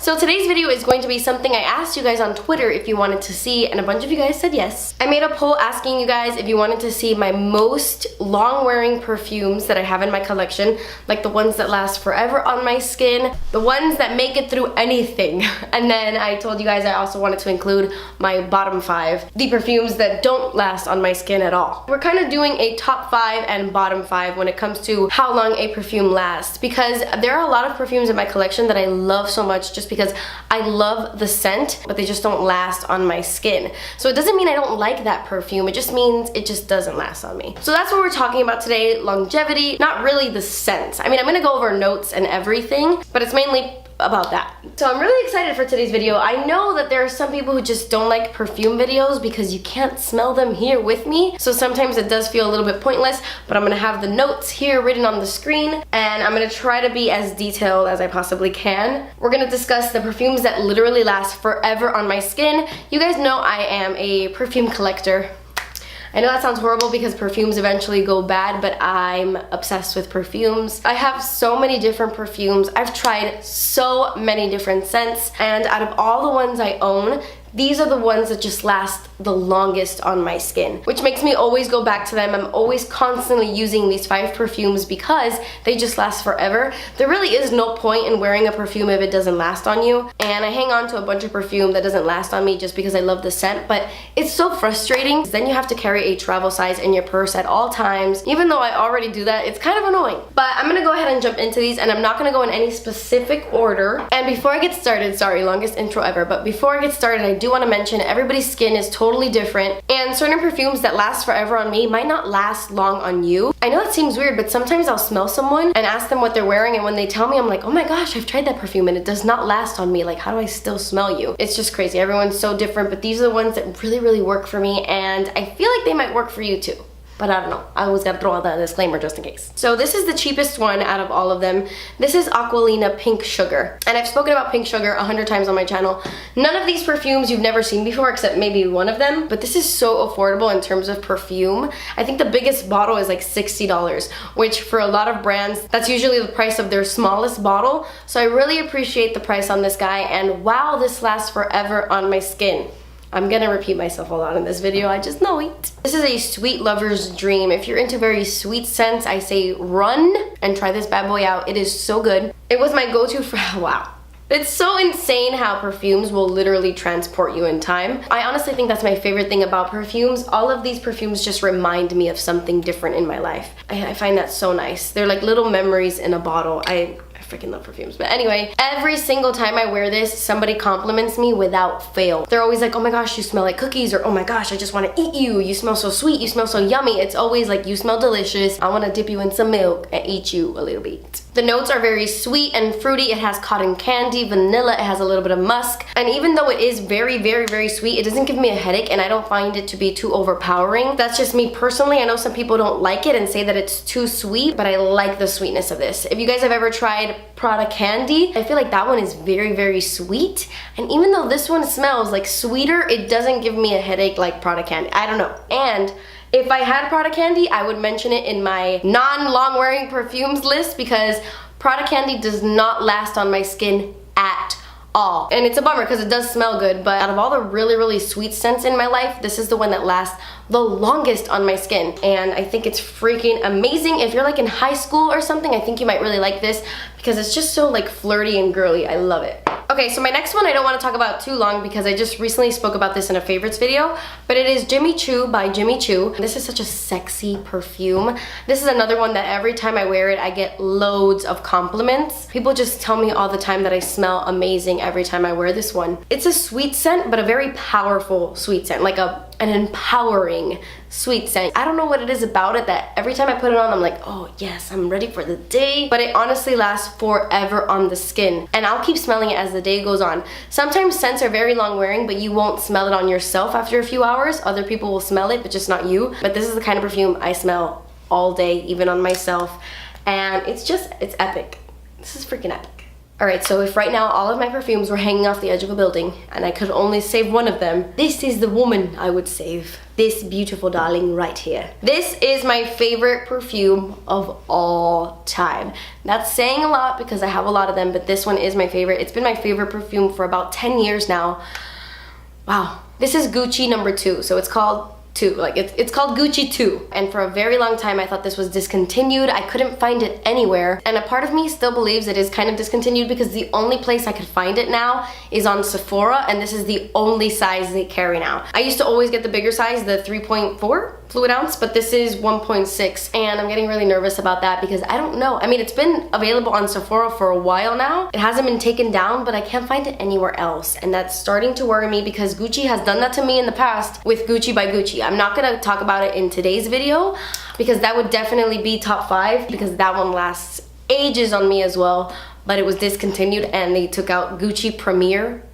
So today's video is going to be something I asked you guys on Twitter if you wanted to see, and a bunch of you guys said yes. I made a poll asking you guys if you wanted to see my most long-wearing perfumes that I have in my collection, like the ones that last forever on my skin, the ones that make it through anything. And then I told you guys I also wanted to include my bottom 5, the perfumes that don't last on my skin at all. We're kind of doing a top 5 and bottom 5 when it comes to how long a perfume lasts, because there are a lot of perfumes in my collection that I love so much just because I love the scent, but they just don't last on my skin. So it doesn't mean I don't like that perfume, it just means it just doesn't last on me. So that's what we're talking about today, longevity, not really the scent. I mean, I'm gonna go over notes and everything, but it's mainly about that. So I'm really excited for today's video. I know that there are some people who just don't like perfume videos because you can't smell them here with me. So sometimes it does feel a little bit pointless, but I'm gonna have the notes here written on the screen, and I'm gonna try to be as detailed as I possibly can. We're gonna discuss the perfumes that literally last forever on my skin. You guys know I am a perfume collector. I know that sounds horrible because perfumes eventually go bad, but I'm obsessed with perfumes. I have so many different perfumes. I've tried so many different scents, and out of all the ones I own, these are the ones that just last the longest on my skin, which makes me always go back to them. I'm always constantly using these 5 perfumes because they just last forever. There really is no point in wearing a perfume if it doesn't last on you, and I hang on to a bunch of perfume that doesn't last on me just because I love the scent, but it's so frustrating. Then you have to carry a travel size in your purse at all times. Even though I already do that, it's kind of annoying. But I'm gonna go ahead and jump into these, and I'm not gonna go in any specific order. And before I get started, sorry, longest intro ever, but before I get started, I do want to mention everybody's skin is totally different, and certain perfumes that last forever on me might not last long on you. I know it seems weird, but sometimes I'll smell someone and ask them what they're wearing, and when they tell me, I'm like, oh my gosh, I've tried that perfume and it does not last on me. Like, how do I still smell you? It's just crazy. Everyone's so different, but these are the ones that really work for me, and I feel like they might work for you too. But I don't know. I always gotta throw out that disclaimer just in case. So this is the cheapest one out of all of them. This is Aqualina Pink Sugar. And I've spoken about Pink Sugar 100 times on my channel. None of these perfumes you've never seen before except maybe one of them. But this is so affordable in terms of perfume. I think the biggest bottle is like $60, which for a lot of brands, that's usually the price of their smallest bottle. So I really appreciate the price on this guy. And wow, this lasts forever on my skin. I'm gonna repeat myself a lot in this video, I just know it. This is a sweet lover's dream. If you're into very sweet scents, I say run and try this bad boy out. It is so good. It was my go-to for, wow. It's so insane how perfumes will literally transport you in time. I honestly think that's my favorite thing about perfumes. All of these perfumes just remind me of something different in my life. I find that so nice. They're like little memories in a bottle. I freaking love perfumes. But anyway, every single time I wear this, somebody compliments me without fail. They're always like, oh my gosh, you smell like cookies, or oh my gosh, I just want to eat you. You smell so sweet, you smell so yummy. It's always like, you smell delicious. I want to dip you in some milk and eat you a little bit. The notes are very sweet and fruity. It has cotton candy, vanilla, it has a little bit of musk. And even though it is very sweet, it doesn't give me a headache, and I don't find it to be too overpowering. That's just me personally. I know some people don't like it and say that it's too sweet, but I like the sweetness of this. If you guys have ever tried Prada Candy, I feel like that one is very sweet. And even though this one smells like sweeter, it doesn't give me a headache like Prada Candy. I don't know. And if I had Prada Candy, I would mention it in my non-long wearing perfumes list, because Prada Candy does not last on my skin at all. And it's a bummer because it does smell good, but out of all the really sweet scents in my life, this is the one that lasts the longest on my skin. And I think it's freaking amazing. If you're like in high school or something, I think you might really like this because it's just so like flirty and girly. I love it. Okay, so my next one I don't want to talk about too long because I just recently spoke about this in a favorites video, but it is Jimmy Choo by Jimmy Choo. This is such a sexy perfume. This is another one that every time I wear it, I get loads of compliments. People just tell me all the time that I smell amazing every time I wear this one. It's a sweet scent, but a very powerful sweet scent, like an empowering sweet scent. I don't know what it is about it that every time I put it on, I'm like, oh yes, I'm ready for the day. But it honestly lasts forever on the skin, and I'll keep smelling it as the day goes on. Sometimes scents are very long wearing, but you won't smell it on yourself after a few hours. Other people will smell it, but just not you. But this is the kind of perfume I smell all day, even on myself. And it's epic. This is freaking epic. Alright, so if right now all of my perfumes were hanging off the edge of a building and I could only save one of them, this is the woman I would save. This beautiful darling right here. This is my favorite perfume of all time. That's saying a lot because I have a lot of them, but this one is my favorite. It's been my favorite perfume for about 10 years now. Wow. This is Gucci number 2, so it's called 2, like it's called Gucci 2, and for a very long time I thought this was discontinued. I couldn't find it anywhere, and a part of me still believes it is kind of discontinued because the only place I could find it now is on Sephora, and this is the only size they carry now. I used to always get the bigger size, the 3.4 fluid ounce, but this is 1.6, and I'm getting really nervous about that because I don't know. I mean, it's been available on Sephora for a while now. It hasn't been taken down, but I can't find it anywhere else, and that's starting to worry me because Gucci has done that to me in the past with Gucci by Gucci. I'm not gonna talk about it in today's video because that would definitely be top 5 because that one lasts ages on me as well, but it was discontinued and they took out Gucci Premier.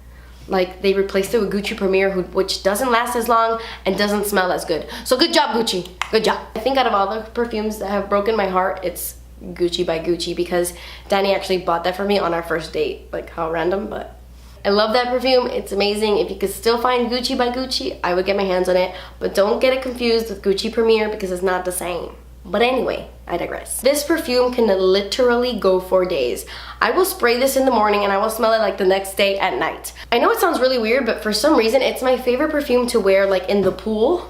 Like, they replaced it with Gucci Premier, which doesn't last as long and doesn't smell as good. So good job, Gucci. Good job. I think out of all the perfumes that have broken my heart, it's Gucci by Gucci because Danny actually bought that for me on our first date. Like, how random, but I love that perfume. It's amazing. If you could still find Gucci by Gucci, I would get my hands on it. But don't get it confused with Gucci Premier because it's not the same. But anyway, I digress. This perfume can literally go for days. I will spray this in the morning and I will smell it like the next day at night. I know it sounds really weird, but for some reason it's my favorite perfume to wear like in the pool,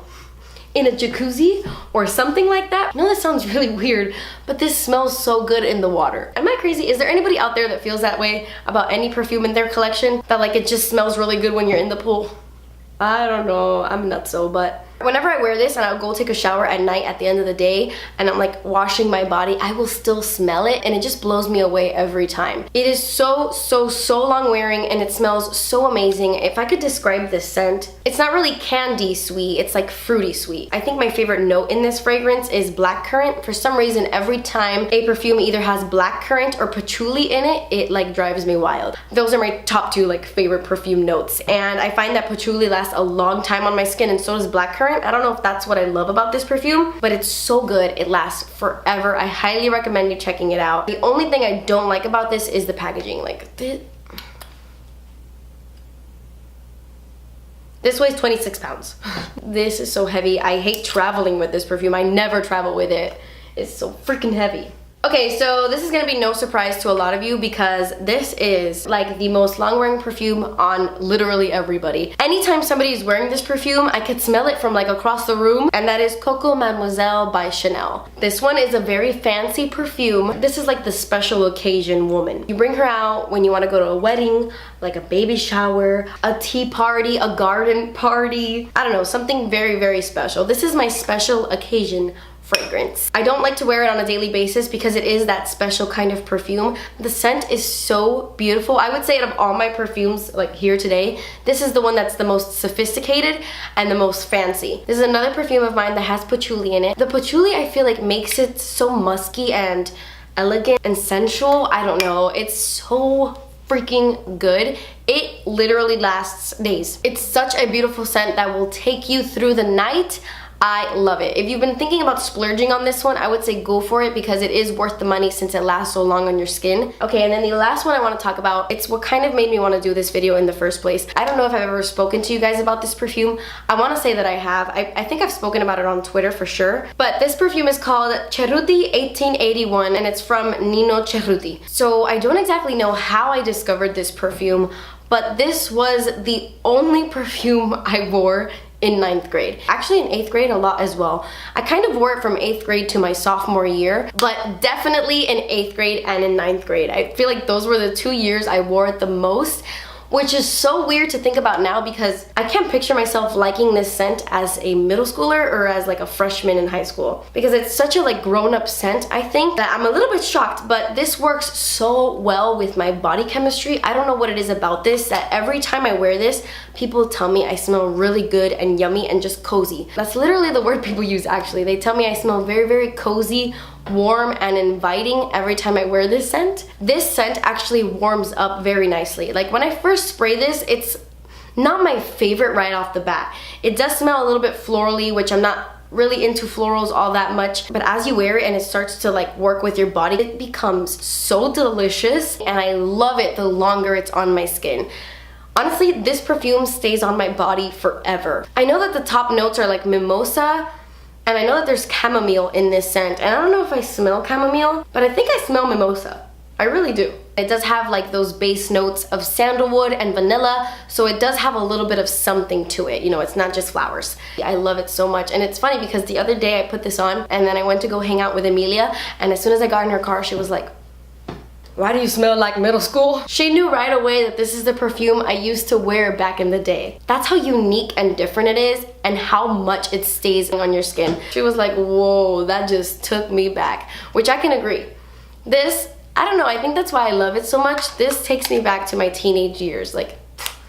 in a jacuzzi, or something like that. I know this sounds really weird, but this smells so good in the water. Am I crazy? Is there anybody out there that feels that way about any perfume in their collection? That like it just smells really good when you're in the pool? I don't know, I'm nutso, but whenever I wear this and I'll go take a shower at night at the end of the day and I'm like washing my body, I will still smell it and it just blows me away every time. It is so long wearing and it smells so amazing. If I could describe this scent, it's not really candy sweet, it's like fruity sweet. I think my favorite note in this fragrance is blackcurrant. For some reason, every time a perfume either has blackcurrant or patchouli in it, it like drives me wild. Those are my top 2 like favorite perfume notes, and I find that patchouli lasts a long time on my skin and so does blackcurrant. I don't know if that's what I love about this perfume, but it's so good. It lasts forever. I highly recommend you checking it out. The only thing I don't like about this is the packaging. Like, this weighs 26 pounds. This is so heavy. I hate traveling with this perfume. I never travel with it. It's so freaking heavy. Okay, so this is gonna be no surprise to a lot of you because this is like the most long-wearing perfume on literally everybody. Anytime somebody is wearing this perfume, I could smell it from like across the room, and that is Coco Mademoiselle by Chanel. This one is a very fancy perfume. This is like the special occasion woman. You bring her out when you wanna go to a wedding, like a baby shower, a tea party, a garden party, I don't know, something very special. This is my special occasion fragrance. I don't like to wear it on a daily basis because it is that special kind of perfume. The scent is so beautiful. I would say out of all my perfumes like here today, this is the one that's the most sophisticated and the most fancy. This is another perfume of mine that has patchouli in it. The patchouli I feel like makes it so musky and elegant and sensual. I don't know. It's so freaking good. It literally lasts days. It's such a beautiful scent that will take you through the night. I love it. If you've been thinking about splurging on this one, I would say go for it because it is worth the money since it lasts so long on your skin. Okay, and then the last one I want to talk about, it's what kind of made me want to do this video in the first place. I don't know if I've ever spoken to you guys about this perfume. I want to say that I have. I think I've spoken about it on Twitter for sure. But this perfume is called Cerruti 1881 and it's from Nino Cerruti. So I don't exactly know how I discovered this perfume, but this was the only perfume I wore in 9th grade. Actually in 8th grade a lot as well. I kind of wore it from 8th grade to my sophomore year, but definitely in 8th grade and in 9th grade. I feel like those were the 2 years I wore it the most, which is so weird to think about now because I can't picture myself liking this scent as a middle schooler or as like a freshman in high school because it's such a like grown-up scent. I think that I'm a little bit shocked, but this works so well with my body chemistry. I don't know what it is about this that every time I wear this, people tell me I smell really good and yummy and just cozy. That's literally the word people use actually. They tell me I smell very cozy, warm and inviting every time I wear this scent. This scent actually warms up very nicely. Like when I first spray this, it's not my favorite right off the bat. It does smell a little bit florally, which I'm not really into florals all that much, but as you wear it and it starts to like work with your body, it becomes so delicious, and I love it the longer it's on my skin. Honestly, this perfume stays on my body forever. I know that the top notes are like mimosa, and I know that there's chamomile in this scent, and I don't know if I smell chamomile, but I think I smell mimosa. I really do. It does have like those base notes of sandalwood and vanilla, so it does have a little bit of something to it. You know, it's not just flowers. I love it so much, and it's funny because the other day I put this on, and then I went to go hang out with Emilia, and as soon as I got in her car, she was like, "Why do you smell like middle school?" She knew right away that this is the perfume I used to wear back in the day. That's how unique and different it is, and how much it stays on your skin. She was like, whoa, that just took me back, which I can agree. This, I don't know, I think that's why I love it so much. This takes me back to my teenage years, like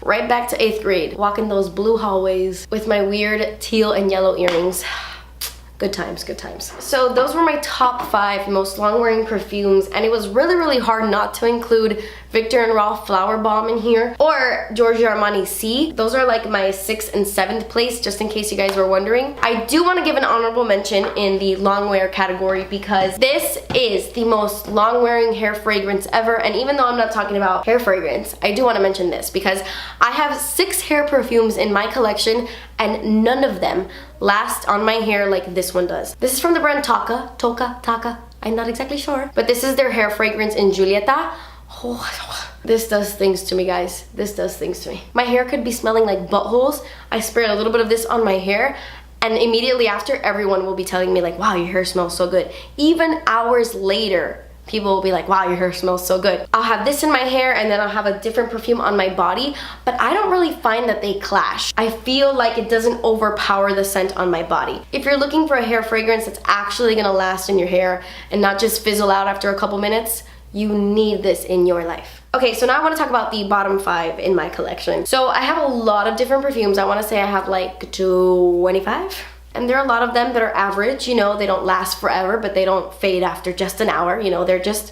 right back to 8th grade, walking those blue hallways with my weird teal and yellow earrings. Good times, good times. So those were my top 5 most long-wearing perfumes, and it was really, really hard not to include Viktor & Rolf Flower Bomb in here, or Giorgio Armani C. Those are like my 6th and 7th place, just in case you guys were wondering. I do want to give an honorable mention in the long wear category, because this is the most long-wearing hair fragrance ever, and even though I'm not talking about hair fragrance, I do want to mention this, because I have 6 hair perfumes in my collection, and none of them last on my hair like this one does. This is from the brand Taka, I'm not exactly sure, but this is their hair fragrance in Giulietta. Oh, this does things to me, guys. This does things to me. My hair could be smelling like buttholes. I sprayed a little bit of this on my hair, and immediately after, everyone will be telling me like, wow, your hair smells so good. Even hours later, people will be like, wow, your hair smells so good. I'll have this in my hair, and then I'll have a different perfume on my body, but I don't really find that they clash. I feel like it doesn't overpower the scent on my body. If you're looking for a hair fragrance that's actually gonna last in your hair and not just fizzle out after a couple minutes, you need this in your life. Okay, so now I want to talk about the bottom 5 in my collection. So I have a lot of different perfumes. I want to say I have like 25. And there are a lot of them that are average, you know, they don't last forever, but they don't fade after just an hour, you know, they're good,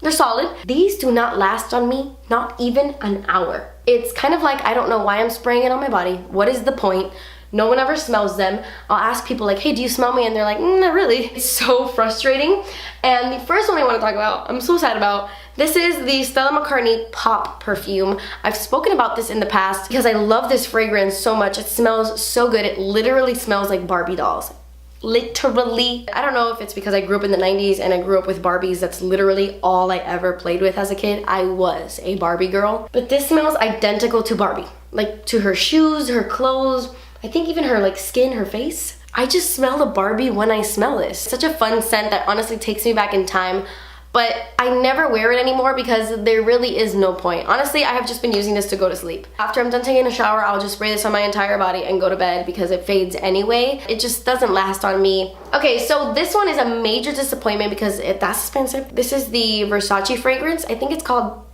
they're solid. These do not last on me, not even an hour. It's kind of like, I don't know why I'm spraying it on my body. What is the point? No one ever smells them. I'll ask people like, hey, do you smell me? And they're like, not really. It's so frustrating. And the first one I want to talk about, I'm so sad about, this is the Stella McCartney Pop perfume. I've spoken about this in the past because I love this fragrance so much. It smells so good. It literally smells like Barbie dolls. Literally. I don't know if it's because I grew up in the 90s and I grew up with Barbies. That's literally all I ever played with as a kid. I was a Barbie girl. But this smells identical to Barbie. Like to her shoes, her clothes, I think even her like skin, her face. I just smell a Barbie when I smell this. Such a fun scent that honestly takes me back in time. But I never wear it anymore because there really is no point. Honestly, I have just been using this to go to sleep. After I'm done taking a shower, I'll just spray this on my entire body and go to bed because it fades anyway. It just doesn't last on me. Okay, so this one is a major disappointment because that's expensive. This is the Versace fragrance. I think it's called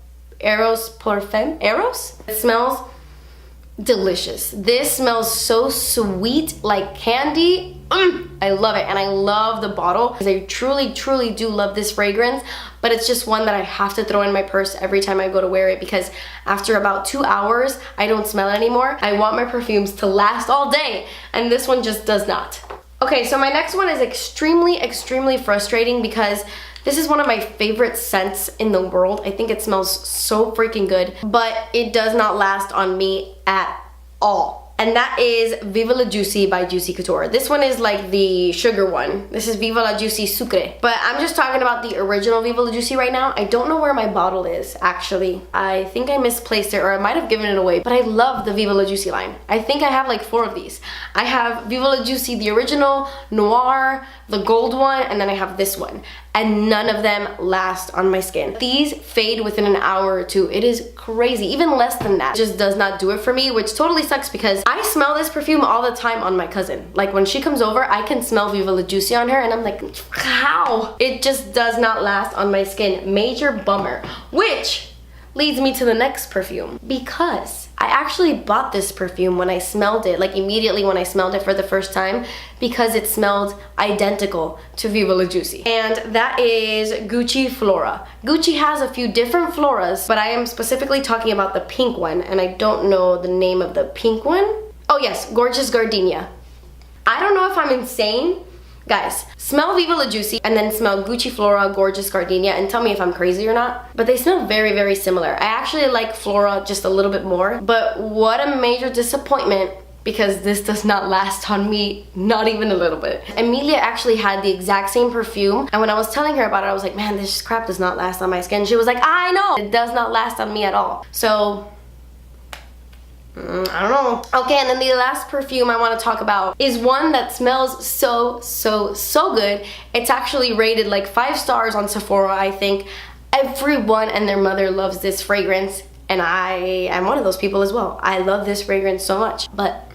Eros Parfum. Eros? It smells delicious. This smells so sweet, like candy. I love it, and I love the bottle because I truly, truly do love this fragrance, but it's just one that I have to throw in my purse every time I go to wear it because after about 2 hours, I don't smell it anymore. I want my perfumes to last all day, and this one just does not. Okay, so my next one is extremely, extremely frustrating because this is one of my favorite scents in the world. I think it smells so freaking good, but it does not last on me at all. And that is Viva La Juicy by Juicy Couture. This one is like the sugar one. This is Viva La Juicy Sucre. But I'm just talking about the original Viva La Juicy right now. I don't know where my bottle is, actually. I think I misplaced it, or I might have given it away. But I love the Viva La Juicy line. I think I have like 4 of these. I have Viva La Juicy, the original, Noir, the gold one, and then I have this one. And none of them last on my skin. These fade within an hour or 2. It is crazy, even less than that. It just does not do it for me, which totally sucks because I smell this perfume all the time on my cousin. Like when she comes over, I can smell Viva La Juicy on her and I'm like, how? It just does not last on my skin. Major bummer. Which leads me to the next perfume because I actually bought this perfume when I smelled it, like immediately when I smelled it for the first time because it smelled identical to Viva La Juicy. And that is Gucci Flora. Gucci has a few different floras, but I am specifically talking about the pink one and I don't know the name of the pink one. Oh yes, Gorgeous Gardenia. I don't know if I'm insane. Guys, smell Viva La Juicy and then smell Gucci Flora Gorgeous Gardenia and tell me if I'm crazy or not. But they smell very, very similar. I actually like Flora just a little bit more. But what a major disappointment, because this does not last on me, not even a little bit. Emilia actually had the exact same perfume, and when I was telling her about it, I was like, man, this crap does not last on my skin. She was like, I know, it does not last on me at all. So I don't know. Okay, and then the last perfume I want to talk about is one that smells so good. It's actually rated like 5 stars on Sephora, I think. Everyone and their mother loves this fragrance, and I am one of those people as well. I love this fragrance so much, but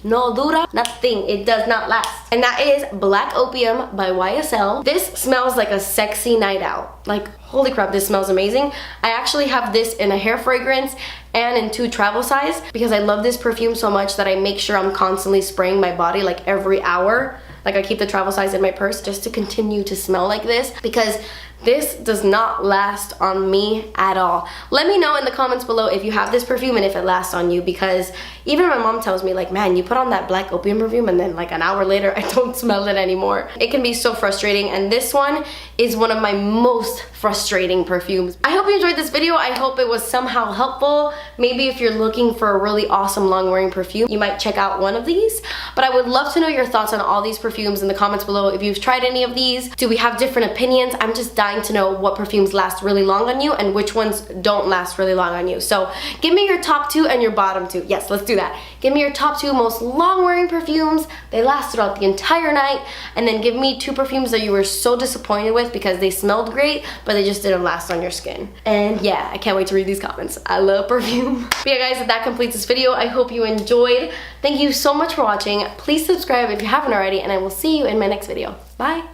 no dura, nothing. It does not last. And that is Black Opium by YSL. This smells like a sexy night out. Like, holy crap, this smells amazing. I actually have this in a hair fragrance and in 2 travel size because I love this perfume so much that I make sure I'm constantly spraying my body like every hour. Like, I keep the travel size in my purse just to continue to smell like this, because this does not last on me at all. Let me know in the comments below if you have this perfume and if it lasts on you, because even my mom tells me like, man, you put on that Black Opium perfume and then like an hour later I don't smell it anymore. It can be so frustrating, and this one is one of my most frustrating perfumes. I hope you enjoyed this video. I hope it was somehow helpful. Maybe if you're looking for a really awesome long wearing perfume, you might check out one of these. But I would love to know your thoughts on all these perfumes in the comments below. If you've tried any of these, do we have different opinions? I'm just dying to know what perfumes last really long on you and which ones don't last really long on you. So give me your top 2 and your bottom 2. Yes, let's do that. Give me your top 2 most long wearing perfumes. They last throughout the entire night. And then give me 2 perfumes that you were so disappointed with because they smelled great, but they just didn't last on your skin. And yeah, I can't wait to read these comments. I love perfume. But yeah guys, that completes this video. I hope you enjoyed. Thank you so much for watching. Please subscribe if you haven't already, and I will see you in my next video. Bye.